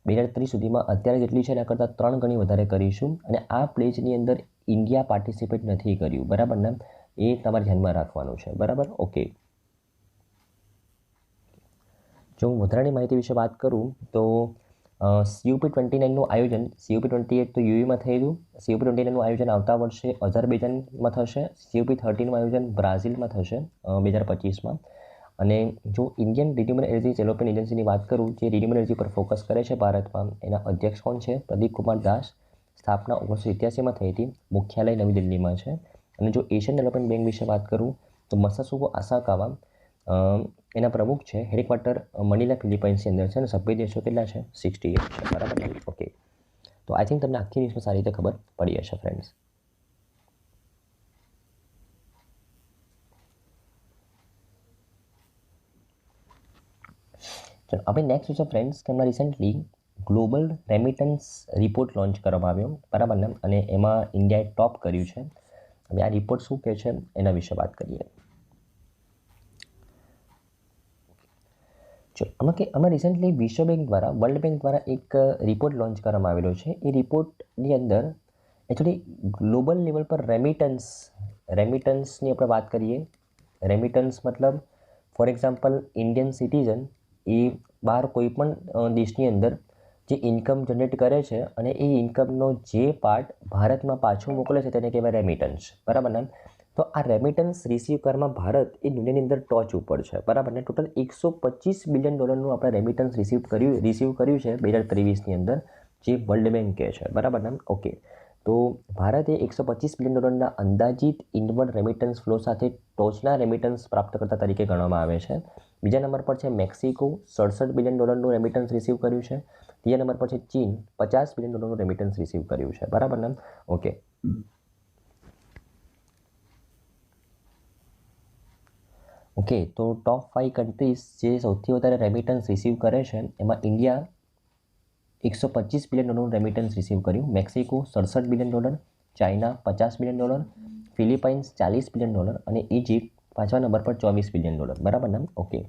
2030 સુધીમાં અત્યારે જેટલી છે એના કરતાં 3 ગણી વધારે કરીશું. અને આ પ્લેજની અંદર ઇન્ડિયા પાર્ટિસિપેટ નથી કર્યું. બરાબર ને? એ તમારે ધ્યાનમાં રાખવાનું છે. બરાબર? ઓકે. જો હું વધારાની માહિતી વિશે વાત કરું તો COP29નું આયોજન COP28 તો યુએમાં થયેલું. COP29નું આયોજન આવતા વર્ષે અઝરબૈજાનમાં થશે. COP30નું આયોજન બ્રાઝિલમાં થશે 2025માં. અને જો ઇન્ડિયન રિન્યુએબલ એનર્જી ડેવલપમેન્ટ એજન્સીની વાત કરું જે રિન્યુએબલ એનર્જી પર ફોકસ કરે છે ભારતમાં એના અધ્યક્ષ કોણ છે? પ્રદીપ કુમાર દાસ. સ્થાપના 1987માં થઈ હતી. મુખ્યાલય નવી દિલ્હીમાં છે. અને જો એશિયન ડેવલપમેન્ટ બેંક વિશે વાત કરું તો મસાસુકો આસાકાવા એના પ્રમુખ છે. હેડક્વાર્ટર મનીલા ફિલિપાઇન્સની અંદર છે અને સભ્ય દેશો કેટલા છે? 68 છે. બરાબર. ઓકે. તો આઈ થિંક તમને આખી ન્યૂઝમાં સારી રીતે ખબર પડી હશે ફ્રેન્ડ્સ. ચલો આપણે નેક્સ્ટ છે ફ્રેન્ડ્સ કે હમણાં recently global remittance report launch કરવામાં આવ્યો. બરાબર ને? અને એમાં ઇન્ડિયાએ ટોપ કર્યું છે. હવે આ રિપોર્ટ શું કહે છે એના વિશે વાત કરીએ. આમાં રિસેન્ટલી વિશ્વ બેંક દ્વારા વર્લ્ડ બેંક દ્વારા એક રિપોર્ટ લોન્ચ કરવામાં આવેલો છે. એ રિપોર્ટની અંદર એકચ્યુઅલી ગ્લોબલ લેવલ પર રેમિટન્સની આપણે વાત કરીએ. રેમિટન્સ મતલબ ફોર એક્ઝામ્પલ ઇન્ડિયન સિટીઝન એ બહાર કોઈ પણ દેશની અંદર જે ઇન્કમ જનરેટ કરે છે અને એ ઇન્કમનો જે પાર્ટ ભારતમાં પાછો મોકલે છે તેને કહેવાય રેમિટન્સ. બરાબર ને? તો આ રેમિટન્સ રિસીવ કરવામાં ભારત એ દુનિયાની અંદર ટોચ ઉપર છે. બરાબર ને? ટોટલ 125 બિલિયન ડોલરનું આપણે રેમિટન્સ રિસીવ કર્યું છે 2023ની અંદર જે વર્લ્ડ બેંક કહે છે. બરાબર ને? ઓકે. તો ભારતે 125 બિલિયન ડોલરના અંદાજિત ઇનવર્ડ રેમિટન્સ ફ્લો સાથે ટોચના રેમિટન્સ પ્રાપ્તકર્તા તરીકે ગણવામાં આવે છે. બીજા નંબર પર છે મેક્સિકો 67 બિલિયન ડોલરનું રેમિટન્સ રિસીવ કર્યું છે. ત્રીજા નંબર પર છે ચીન 50 બિલિયન ડોલરનું રેમિટન્સ રિસીવ કર્યું છે. બરાબર ને? ઓકે. ઓકે. તો ટોપ 5 કન્ટ્રીઝ જે સૌથી વધારે રેમિટન્સ રિસીવ કરે છે એમાં ઇન્ડિયા 125 બિલિયન ડોલરનું રેમિટન્સ રિસીવ કર્યું. Mexico 67 billion dollar, China 50 billion dollar, Philippines 40 billion dollar અને ઇજિપ્ત 5મા નંબર પર 24 બિલિયન ડોલર. બરાબર ને? ઓકે.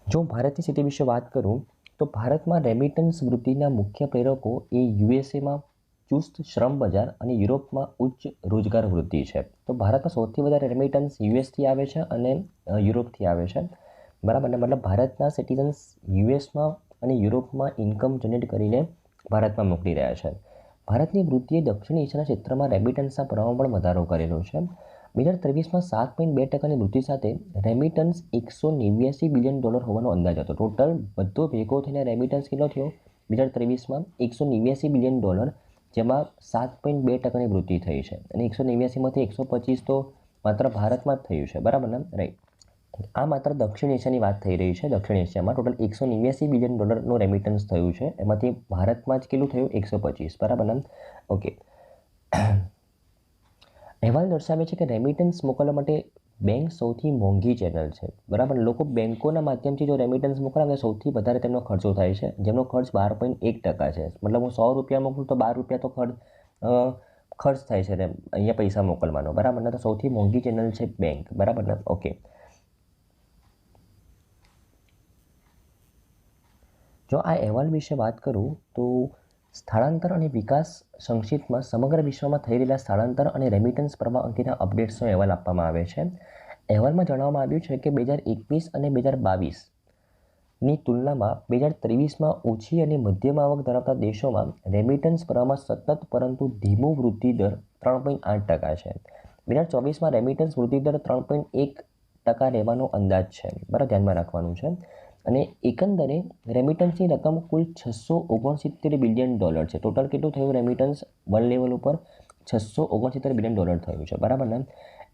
જો ભારતની સ્થિતિ વિશે વાત કરું તો ભારતમાં રેમિટન્સ વૃદ્ધિના મુખ્ય પ્રેરકો એ યુએસએમાં ચુસ્ત શ્રમ બજાર અને યુરોપમાં ઉચ્ચ રોજગાર વૃદ્ધિ છે. તો ભારતમાં સૌથી વધારે રેમિટન્સ યુએસથી આવે છે અને યુરોપથી આવે છે. બરાબર ને? મતલબ ભારતના સિટીઝન્સ યુએસમાં અને યુરોપમાં ઇન્કમ જનરેટ કરીને ભારતમાં મોકલી રહ્યા છે. ભારતની વૃદ્ધિએ દક્ષિણ એશિયાના ક્ષેત્રમાં રેમિટન્સના પ્રમાણમાં પણ વધારો કરેલો છે. 2023માં 7.2% વૃદ્ધિ સાથે રેમિટન્સ $189 બિલિયન હોવાનો અંદાજ હતો. ટોટલ બધો ભેગો થઈને રેમિટન્સ કેટલો થયો 2023માં $189 બિલિયન, જેમાં 7.2% વૃદ્ધિ થઈ છે. અને 189માંથી 125 તો માત્ર ભારતમાં જ થયું છે, બરાબર ને? રાઈટ. આ માત્ર દક્ષિણ એશિયાની વાત થઈ રહી છે. દક્ષિણ એશિયામાં ટોટલ $189 બિલિયન રેમિટન્સ થયું છે. એમાંથી ભારતમાં જ કેટલું થયું 125, બરાબર ને? ઓકે. અહેવાલ દર્શાવે છે કે રેમિટન્સ મોકલવા માટે બેંક સૌથી મોંઘી ચેનલ છે, બરાબર? લોકો બેંકોના માધ્યમથી જો રેમિટન્સ મોકલાવે સૌથી વધારે તેમનો ખર્ચો થાય છે, જેમનો ખર્ચ 12.1% છે. મતલબ હું 100 રૂપિયા મોકલું તો 12 રૂપિયા તો ખર્ચ થાય છે અહીંયા પૈસા મોકલવાનો, બરાબર ને? તો સૌથી મોંઘી ચેનલ છે બેંક, બરાબર ને? ઓકે. જો આ અહેવાલ વિશે વાત કરું તો સ્થળાંતર અને વિકાસ સંક્ષિપ્તમાં સમગ્ર વિશ્વમાં થઈ રહેલા સ્થળાંતર અને રેમિટન્સ પ્રવાહ અંગેના અપડેટ્સનો અહેવાલ આપવામાં આવે છે. અહેવાલમાં જણાવવામાં આવ્યું છે કે 2021 અને 2022ની તુલનામાં 2023માં ઓછી અને મધ્યમ આવક ધરાવતા દેશોમાં રેમિટન્સ પ્રવાહમાં સતત પરંતુ ધીમો વૃદ્ધિ દર 3.8% છે. 2024માં રેમિટન્સ વૃદ્ધિ દર 3.1% રહેવાનો અંદાજ છે, બરાબર? ધ્યાનમાં રાખવાનું છે. અને એકંદરે રેમિટન્સની રકમ કુલ $669 બિલિયન છે. ટોટલ કેટલું થયું રેમિટન્સ વર્લ્ડ લેવલ ઉપર? $669 બિલિયન થયું છે, બરાબર ને?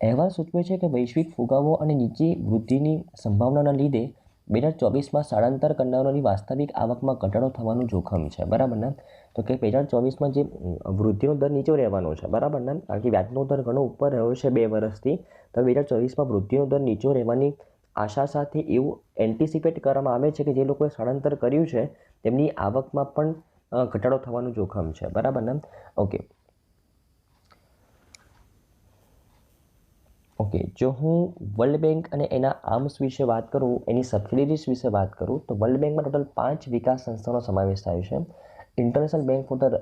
અહેવાલ સૂચવે છે કે વૈશ્વિક ફુગાવો અને નીચી વૃદ્ધિની સંભાવનાના લીધે 2024માં સ્થળાંતર કરનારોની વાસ્તવિક આવકમાં ઘટાડો થવાનું જોખમ છે, બરાબર ને? તો કે 2024માં જે વૃદ્ધિનો દર નીચો રહેવાનો છે, બરાબર ને? કારણ કે વ્યાજનો દર ઘણો ઉપર રહ્યો છે 2 વર્ષથી, તો 2024માં વૃદ્ધિનો દર નીચો રહેવાની આશા સાથે એવું એન્ટિસિપેટ કરવામાં આવે છે કે જે લોકોએ સ્થળાંતર કર્યું છે તેમની આવકમાં પણ ઘટાડો થવાનું જોખમ છે, બરાબર ને? ઓકે. ઓકે, જો હું વર્લ્ડ બેંક અને એના આર્મ્સ વિશે વાત કરું, એની સબસિડિયરીઝ વિશે વાત કરું, તો વર્લ્ડ બેંકમાં ટોટલ 5 વિકાસ સંસ્થાનો સમાવેશ થાય છે. International bank for the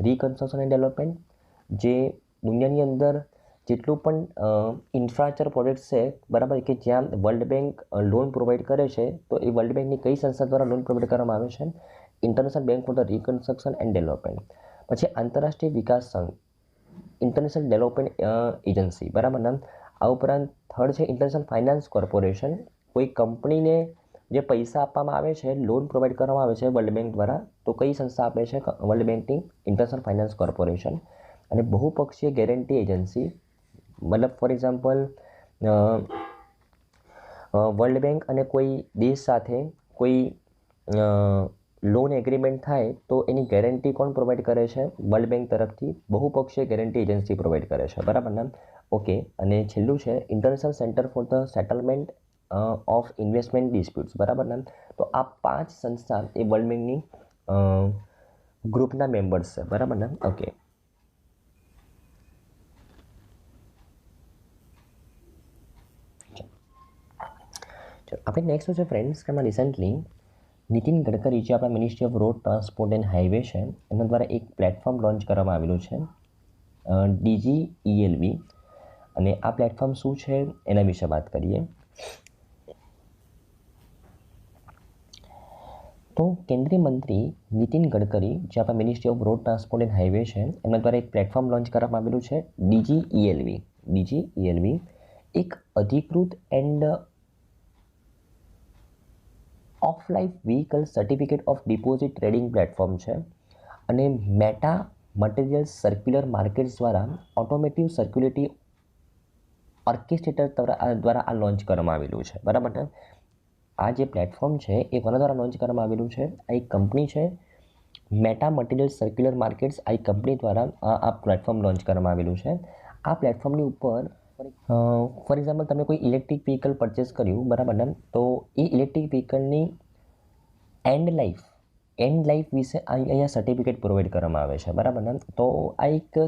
reconstruction and development, જે દુનિયાની અંદર જેટલું પણ ઇન્ફ્રાસ્ટ્રક્ચર પ્રોજેક્ટ્સ છે, બરાબર, કે જ્યાં વર્લ્ડ બેંક લોન પ્રોવાઈડ કરે છે, તો એ વર્લ્ડ બેંકની કઈ સંસ્થા દ્વારા લોન પ્રોવાઈડ કરવામાં આવે છે? International bank for the reconstruction and development. પછી આંતરરાષ્ટ્રીય વિકાસ સંઘ, ઇન્ટરનેશનલ ડેવલપમેન્ટ એજન્સી, બરાબર ને? આ ઉપરાંત થર્ડ છે ઇન્ટરનેશનલ ફાઇનાન્સ કોર્પોરેશન. કોઈ કંપનીને જે પૈસા આપવામાં આવે છે, લોન પ્રોવાઈડ કરવામાં આવે છે વર્લ્ડ બેંક દ્વારા, તો કઈ સંસ્થા આપે છે વર્લ્ડ બેંકની? International finance corporation. અને બહુપક્ષીય ગેરંટી એજન્સી, મતલબ ફોર એક્ઝામ્પલ વર્લ્ડ બેંક અને કોઈ દેશ સાથે કોઈ લોન એગ્રીમેન્ટ થાય તો એની ગેરંટી કોણ પ્રોવાઈડ કરે છે? વર્લ્ડ બેંક તરફથી બહુપક્ષીય ગેરંટી એજન્સી પ્રોવાઈડ કરે છે, બરાબર ને? ઓકે. અને છેલ્લું છે international centre for the settlement of investment disputes, બરાબર ને? તો આ 5 સંસ્થા એ વર્લ્ડ બેંકની ગ્રુપના મેમ્બર્સ છે, બરાબર ને? ઓકે. આપણે નેક્સ્ટ છે ફ્રેન્ડ્સ કે એમાં રિસન્ટલી નીતિન ગડકરી, જે આપણા ministry off road transport and highway છે, એના દ્વારા એક પ્લેટફોર્મ લોન્ચ કરવામાં આવેલું છે, DGELV. અને આ પ્લેટફોર્મ શું છે એના વિશે વાત કરીએ. તો કેન્દ્રીય મંત્રી નીતિન ગડકરી, જે આપણા ministry off road transport and highway છે, એમના દ્વારા એક પ્લેટફોર્મ લોન્ચ કરવામાં આવેલું છે, DGELV. DGELV એક અધિકૃત end of life vehicle certificate of deposit trading platform છે. અને મેટા મટીરિયલ સર્ક્યુલર માર્કેટ્સ દ્વારા ઓટોમેટિવ સર્ક્યુલેટી ઓર્કેસ્ટ્રેટર દ્વારા આ લોન્ચ કરવામાં આવેલું છે, બરાબર ને? આ જે પ્લેટફોર્મ છે એ કોના દ્વારા લોન્ચ કરવામાં આવેલું છે? આ એક કંપની છે મેટા મટીરિયલ સર્ક્યુલર માર્કેટ્સ. આ એક કંપની દ્વારા આ પ્લેટફોર્મ લોન્ચ કરવામાં આવેલું છે. આ પ્લેટફોર્મની ઉપર ફોર એક્ઝામ્પલ તમે કોઈ ઇલેક્ટ્રિક વ્હીકલ પરચેસ કર્યું, બરાબર ને? તો એ ઇલેક્ટ્રિક વ્હીકલની એન્ડ લાઈફ વિશે અહીંયા સર્ટિફિકેટ પ્રોવાઈડ કરવામાં આવે છે, બરાબર ને? તો આ એક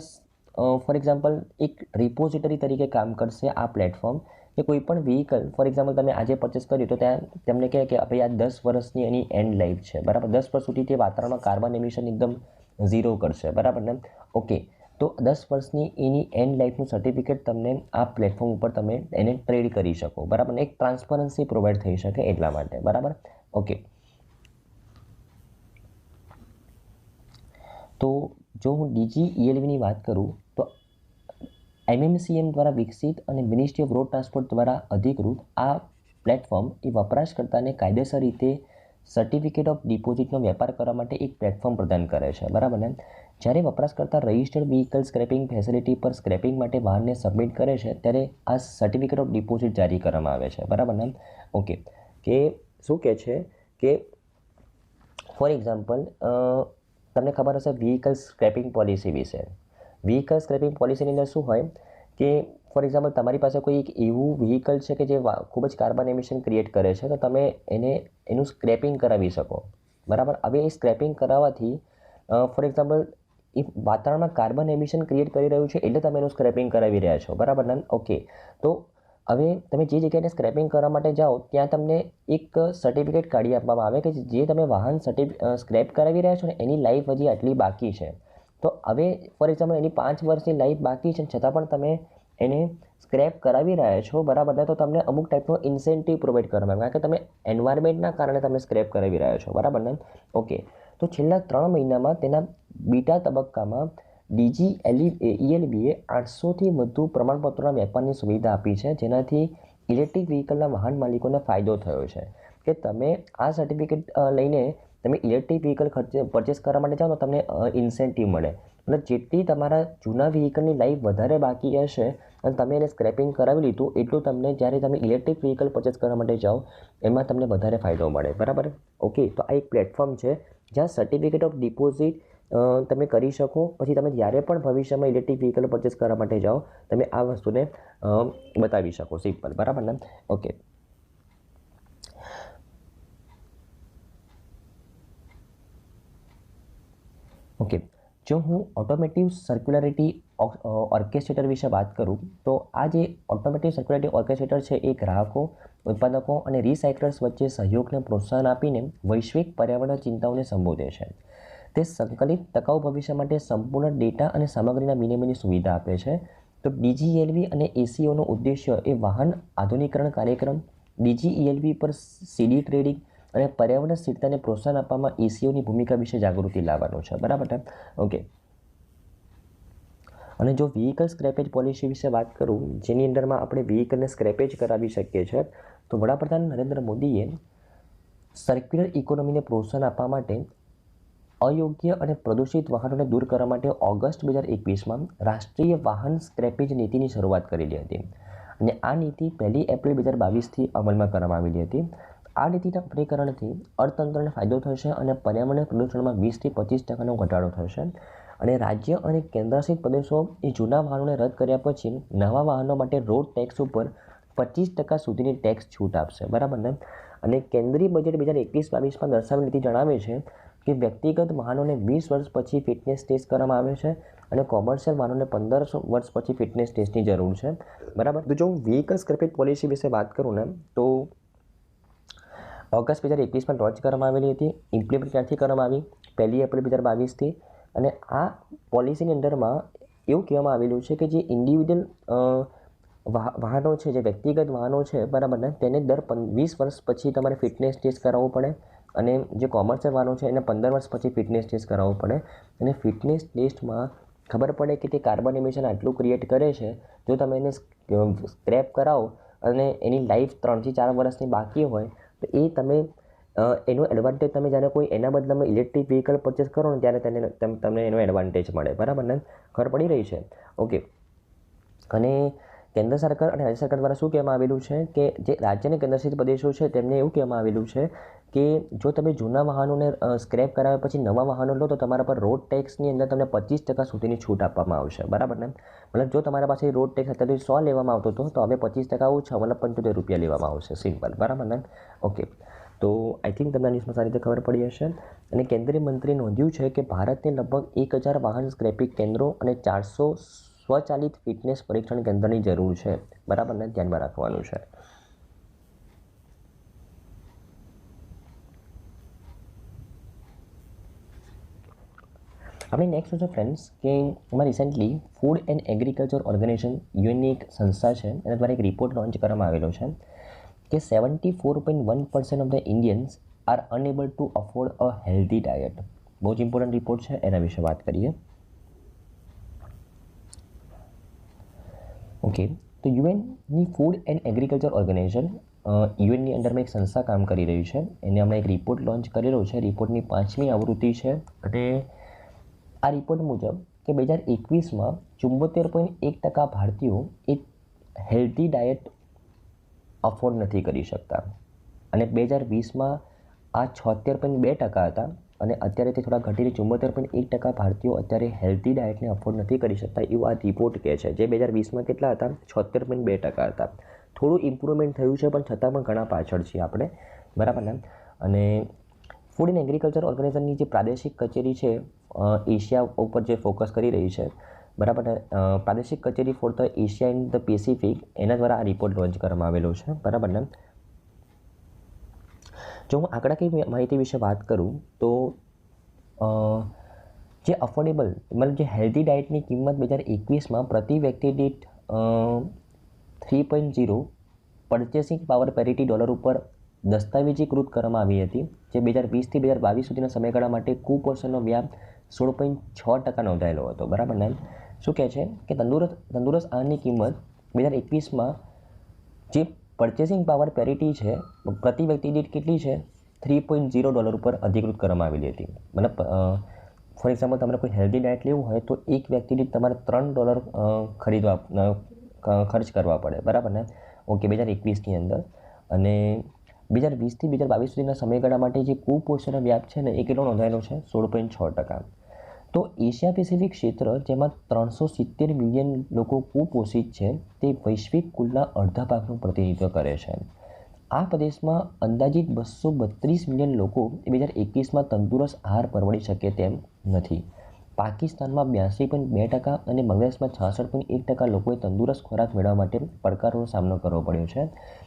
ફોર એક્ઝામ્પલ એક રિપોઝિટરી તરીકે કામ કરશે આ પ્લેટફોર્મ, કે કોઈ પણ વ્હીકલ ફોર એક્ઝામ્પલ તમે આજે પરચેસ કર્યું તો ત્યાં તેમને કહે કે ભાઈ આ 10 વર્ષની એની એન્ડ લાઈફ છે, બરાબર? 10 વર્ષ સુધી તે વાતાવરણમાં કાર્બન એમિશન એકદમ 0 કરશે, બરાબર ને? ઓકે. તો 10 વર્ષની એની એન્ડ લાઈફનું સર્ટિફિકેટ તમને આ પ્લેટફોર્મ ઉપર તમે એને ટ્રેડ કરી શકો, બરાબર ને? એક ટ્રાન્સપરન્સી પ્રોવાઈડ થઈ શકે એટલા માટે, બરાબર? ઓકે. તો જો હું DGELVની વાત કરું તો MMCM દ્વારા વિકસિત અને મિનિસ્ટ્રી ઓફ રોડ ટ્રાન્સપોર્ટ દ્વારા અધિકૃત આ પ્લેટફોર્મ એ વપરાશકર્તાને કાયદેસર રીતે સર્ટિફિકેટ ઓફ ડિપોઝિટનો વેપાર કરવા માટે એક પ્લેટફોર્મ પ્રદાન કરે છે, બરાબર ને? જ્યારે વપરાશકર્તા રજિસ્ટર્ડ વ્હીકલ સ્ક્રેપિંગ ફેસિલિટી પર સ્ક્રેપિંગ માટે વાહનને સબમિટ કરે છે ત્યારે આ સર્ટિફિકેટ ઓફ ડિપોઝિટ જારી કરવામાં આવે છે, બરાબર ને? ઓકે, કે શું કહે છે કે ફોર એક્ઝામ્પલ તમને ખબર હશે વ્હીકલ સ્ક્રેપિંગ પોલિસી વિશે. વ્હીકલ સ્ક્રેપિંગ પોલિસીની અંદર શું હોય કે ફોર એક્ઝામ્પલ તમારી પાસે કોઈ એક એવું વ્હીકલ છે કે જે ખૂબ જ કાર્બન એમિશન ક્રિએટ કરે છે, તો તમે એનું સ્ક્રેપિંગ કરાવી શકો, બરાબર? હવે એ સ્ક્રેપિંગ કરાવવાથી ફોર એક્ઝામ્પલ એ વાતાવરણમાં કાર્બન એમિશન ક્રિએટ કરી રહ્યું છે એટલે તમે એનું સ્ક્રેપિંગ કરાવી રહ્યા છો, બરાબર ને? ઓકે, તો હવે તમે જે જગ્યાએ સ્ક્રેપિંગ કરવા માટે જાઓ ત્યાં તમને એક સર્ટિફિકેટ કાઢી આપવામાં આવે કે જે તમે વાહન સ્ક્રેપ કરાવી રહ્યા છો ને એની લાઈફ હજી આટલી બાકી છે. તો હવે ફોર એક્ઝામ્પલ એની 5 વર્ષની લાઈફ બાકી છે છતાં પણ તમે એને સ્ક્રેપ કરાવી રહ્યા છો, બરાબર ને? તો તમને અમુક ટાઈપનો ઇન્સેન્ટિવ પ્રોવાઈડ કરવામાં આવે કારણ કે તમે એન્વાયરમેન્ટના કારણે તમે સ્ક્રેપ કરાવી રહ્યા છો, બરાબર ને? ઓકે, તો છેલ્લા 3 મહિનામાં તેના બીટા તબક્કામાં DGELVએ 800થી વધુ પ્રમાણપત્રોના વેપારની સુવિધા આપી છે, જેનાથી ઇલેક્ટ્રિક વ્હીકલના વાહન માલિકોને ફાયદો થયો છે કે તમે આ સર્ટિફિકેટ લઈને તમે ઇલેક્ટ્રિક વ્હીકલ પરચેસ કરવા માટે જાઓ તો તમને ઇન્સેન્ટિવ મળે. એટલે જેટલી તમારા જૂના વ્હીકલની લાઈફ વધારે બાકી હશે અને તમે એને સ્ક્રેપિંગ કરાવી લીધું એટલું તમને જ્યારે તમે ઇલેક્ટ્રિક વ્હીકલ પરચેસ કરવા માટે જાઓ એમાં તમને વધારે ફાયદો મળે, બરાબર? ઓકે, તો આ એક પ્લેટફોર્મ છે જ્યાં સર્ટિફિકેટ ઓફ ડિપોઝિટ તમે કરી શકો. પછી તમે જ્યારે પણ ભવિષ્યમાં ઇલેક્ટ્રિક વ્હીકલ પરચેસ કરવા માટે જાઓ તમે આ વસ્તુને બતાવી શકો, સિમ્પલ, બરાબર ને? ઓકે, ઓકે, જો હું ઓટોમેટિવ સર્ક્યુલારિટી ઓર્કેસ્ટ્રેટર વિશે વાત કરું તો આ જે ઓટોમેટિવ સર્ક્યુલારિટી ઓર્કેસ્ટ્રેટર છે એ ગ્રાહકો, ઉત્પાદકો અને રિસાયકલર્સ વચ્ચે સહયોગને પ્રોત્સાહન આપીને વૈશ્વિક પર્યાવરણ ચિંતાઓને સંબોધે છે. તે સંકલિત ટકાઉ ભવિષ્ય માટે સંપૂર્ણ ડેટા અને સામગ્રીના વિનિમયની સુવિધા આપે છે. તો DGELV અને ACOનો ઉદ્દેશ્ય એ વાહન આધુનિકરણ કાર્યક્રમ, DGELV પર સીડી ટ્રેડિંગ અને પર્યાવરણ સ્થિરતાને પ્રોત્સાહન આપવામાં ACOની ભૂમિકા વિશે જાગૃતિ લાવવાનું છે, બરાબર ને? ઓકે, અને જો વ્હીકલ સ્ક્રેપેજ પોલિસી વિશે વાત કરું જેની અંદરમાં આપણે વ્હીકલને સ્ક્રેપેજ કરાવી શકીએ છીએ, તો વડાપ્રધાન નરેન્દ્ર મોદીએ સર્ક્યુલર ઇકોનોમીને પ્રોત્સાહન આપવા માટે અયોગ્ય અને પ્રદૂષિત વાહનોને દૂર કરવા માટે ઓગસ્ટ 2021માં રાષ્ટ્રીય વાહન સ્ક્રેપેજ નીતિની શરૂઆત કરેલી હતી અને આ નીતિ 1 એપ્રિલ 2022થી અમલમાં કરવામાં આવેલી હતી. આ નીતિના અમલીકરણથી અર્થતંત્રને ફાયદો થશે અને પર્યાવરણીય પ્રદૂષણમાં 20થી 25% ઘટાડો થશે અને રાજ્ય અને કેન્દ્રશાસિત પ્રદેશો એ જૂના વાહનોને રદ કર્યા પછી નવા વાહનો માટે રોડ ટેક્સ ઉપર 25% સુધીની ટેક્સ છૂટ આપશે, બરાબર ને? અને કેન્દ્રીય બજેટ 2021-22માં દર્શાવેલી નીતિ જણાવે છે કે વ્યક્તિગત વાહનોને 20 વર્ષ પછી ફિટનેસ ટેસ્ટ કરવામાં આવે છે અને કોમર્શિયલ વાહનોને 15 વર્ષ પછી ફિટનેસ ટેસ્ટની જરૂર છે, બરાબર? તો જો હું વ્હીકલ સ્ક્રેપેજ પોલિસી વિશે વાત કરું ને તો ઓગસ્ટ 2021માં લોન્ચ કરવામાં આવેલી હતી. ઇમ્પ્લિમેન્ટ ક્યાંથી કરવામાં આવી? 1 એપ્રિલ 2022થી. અને આ પોલિસીની અંદરમાં એવું કહેવામાં આવેલું છે કે જે ઇન્ડિવિજ્યુઅલ વાહનો છે, જે વ્યક્તિગત વાહનો છે, બરાબર ને, તેને દર 20 વર્ષ પછી તમારે ફિટનેસ ટેસ્ટ કરાવવું પડે અને જે કોમર્શિયલ વાહનો છે એને 15 વર્ષ પછી ફિટનેસ ટેસ્ટ કરાવવું પડે અને ફિટનેસ ટેસ્ટમાં ખબર પડે કે તે કાર્બન એમિશન આટલું ક્રિએટ કરે છે. જો તમે એને સ્ક્રેપ કરાવો અને એની લાઈફ 3 થી 4 વર્ષની બાકી હોય તો એ તમે એનો એડવાન્ટેજ તમે જ્યારે કોઈ એના બદલામાં ઇલેક્ટ્રિક વ્હીકલ પરચેસ કરો ને ત્યારે તમને એનો એડવાન્ટેજ મળે, બરાબર ને? ખબર પડી રહી છે? ઓકે, અને કેન્દ્ર સરકાર અને રાજ્ય સરકાર દ્વારા શું કહેવામાં આવેલું છે કે જે રાજ્ય અને કેન્દ્રશાસિત પ્રદેશો છે તેમને એવું કહેવામાં આવેલું છે કે જો તમે જૂના વાહનોને સ્ક્રેપ કરાવ્યા પછી નવા વાહનો લો તો તમારા પર રોડ ટેક્સની અંદર તમને 25% સુધીની છૂટ આપવામાં આવશે, બરાબર ને? મતલબ જો તમારા પાસે રોડ ટેક્સ અત્યારે 100 લેવામાં આવતો હતો તો હવે 25% ઓછા, મતલબ 75 રૂપિયા લેવામાં આવશે, સિમ્પલ, બરાબર ને? ઓકે, તો આઈ થિંક તમને ન્યૂઝમાં સારી રીતે ખબર પડી હશે. અને કેન્દ્રીય મંત્રીએ નોંધ્યું છે કે ભારતને લગભગ 1000 વાહન સ્ક્રેપિંગ કેન્દ્રો અને 400 સ્વચાલિત ફિટનેસ પરીક્ષણ કેન્દ્રની જરૂર છે, બરાબર ને? ધ્યાનમાં રાખવાનું છે. આપણે નેક્સ્ટ છે ફ્રેન્ડ્સ કે એમાં recently food and agriculture organisation યુએનની એક સંસ્થા છે એના દ્વારા એક રિપોર્ટ લોન્ચ કરવામાં આવેલો છે કે 74.1% of the Indians are unable to afford a healthy diet. બહુ જ ઇમ્પોર્ટન્ટ રિપોર્ટ છે, એના વિશે વાત કરીએ. ઓકે, તો યુએનની ફૂડ એન્ડ એગ્રીકલ્ચર ઓર્ગેનાઇઝેશન યુએનની અંડરમાં એક સંસ્થા કામ કરી રહી છે. એને હમણાં એક રિપોર્ટ લોન્ચ કરેલો છે. રિપોર્ટની 5મી આવૃત્તિ છે અને આ રિપોર્ટ મુજબ કે 2021માં 74.1% ભારતીયો એક હેલ્ધી ડાયટ અફોર્ડ નથી કરી શકતા અને 2020માં આ 76.2% હતા અને અત્યારે તે થોડા ઘટીને 74.1% ભારતીયો અત્યારે હેલ્ધી ડાયટને અફોર્ડ નથી કરી શકતા એવું આ રિપોર્ટ કહે છે. જે 2020માં કેટલા હતા? 76.2% હતા. થોડું ઇમ્પ્રુવમેન્ટ થયું છે પણ છતાં પણ ઘણા પાછળ છીએ આપણે, બરાબર ને. અને ફૂડ એન્ડ એગ્રીકલ્ચર ઓર્ગેનાઇઝેશનની જે પ્રાદેશિક કચેરી છે એશિયા ઉપર જે ફોકસ કરી રહી છે, બરાબર ને. પ્રાદેશિક કચેરી for the Asia and the Pacific એના દ્વારા આ રિપોર્ટ લોન્ચ કરવામાં આવેલો છે, બરાબર ને. જો હું આંકડાકીય માહિતી વિશે વાત કરું તો જે અફોર્ડેબલ મતલબ જે હેલ્ધી ડાયટની કિંમત 2021માં પ્રતિ વ્યક્તિ દીઠ 3.0 પરચેસિંગ પાવર પેરિટી ડોલર ઉપર દસ્તાવેજીકૃત કરવામાં આવી હતી. જે 2020થી 2022 સુધીના સમયગાળા માટે કુપોષણનો વ્યાપ 16.6% નોંધાયેલો હતો, બરાબર ને. શું કહે છે કે તંદુરસ્ત આહારની કિંમત 2021માં જે પરચેસિંગ પાવર પેરિટી છે પ્રતિ વ્યક્તિ દીઠ કેટલી છે? $3.0 ઉપર અધિકૃત કરવામાં આવેલી હતી. મતલબ ફોર એક્ઝામ્પલ તમારે કોઈ હેલ્ધી ડાયટ લેવું હોય તો એક વ્યક્તિ દીઠ તમારે $3 ખર્ચ કરવા પડે, બરાબર ને. ઓકે, 2021ની અંદર. અને 2020થી 2022 સુધીના સમયગાળા માટે જે કુપોષણનો વ્યાપ છે ને એ કેટલો નોંધાયેલો છે? 16.6%. તો એશિયા પેસિફિક ક્ષેત્ર જેમાં 370 મિલિયન લોકો કુપોષિત છે તે વૈશ્વિક કુલના અડધા ભાગનું પ્રતિનિધિત્વ કરે છે. આ પ્રદેશમાં અંદાજિત 232 મિલિયન લોકો 2021માં તંદુરસ્ત આહાર પરવડી શકે તેમ નથી. પાકિસ્તાનમાં 82.2% અને બાંગ્લાદેશમાં 66.1% લોકોએ તંદુરસ્ત ખોરાક મેળવવા માટે પડકારોનો સામનો કરવો પડ્યો છે.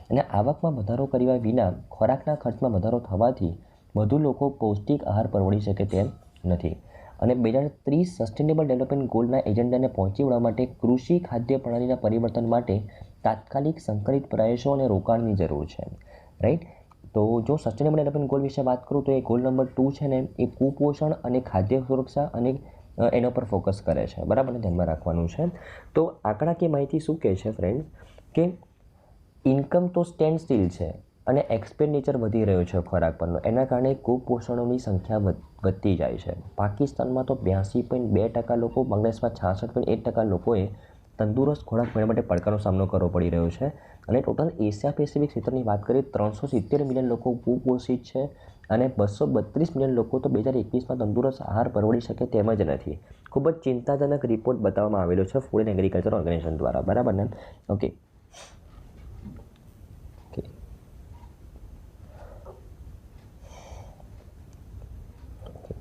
અને આવકમાં વધારો કર્યા વિના ખોરાકના ખર્ચમાં વધારો થવાથી વધુ લોકો પૌષ્ટિક આહાર પરવડી શકે તેમ નથી. અને 2030 સસ્ટેનેબલ ડેવલપમેન્ટ ગોલના એજન્ડાને પહોંચી વળવા માટે કૃષિ ખાદ્ય પ્રણાલીના પરિવર્તન માટે તાત્કાલિક સંકલિત પ્રયાસો અને રોકાણની જરૂર છે, રાઈટ. તો જો સસ્ટેનેબલ ડેવલપમેન્ટ ગોલ વિશે વાત કરું તો એ ગોલ નંબર 2 છે ને એ કુપોષણ અને ખાદ્ય સુરક્ષા અને એના પર ફોકસ કરે છે, બરાબર ને. ધ્યાનમાં રાખવાનું છે. તો આંકડાકીય માહિતી શું કહે છે ફ્રેન્ડ્સ કે ઇન્કમ તો સ્ટેન્ડ સ્ટીલ છે અને એક્સપેન્ડિચર વધી રહ્યો છે ખોરાક પરનો. એના કારણે કુપોષણોની સંખ્યા વધતી જાય છે. પાકિસ્તાનમાં તો 82.2% લોકો, બાંગ્લાદેશમાં 66.1% લોકોએ તંદુરસ્ત ખોરાક મેળવવા માટે પડકારનો સામનો કરવો પડી રહ્યો છે. અને ટોટલ એશિયા પેસિફિક ક્ષેત્રની વાત કરીએ 370 મિલિયન લોકો કુપોષિત છે અને 232 મિલિયન લોકો તો 2021માં તંદુરસ્ત આહાર પરવડી શકે તેમ જ નથી. ખૂબ જ ચિંતાજનક રિપોર્ટ બતાવવામાં આવેલો છે ફૂડ એન્ડ એગ્રીકલ્ચર ઓર્ગેનાઇઝેશન દ્વારા, બરાબર ને. ઓકે,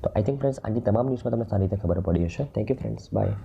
તો આઈ થિંક ફ્રેન્ડ્સ આજની તમામ ન્યૂઝમાં તમને સારી રીતે ખબર પડી હશે. Thank you friends, by.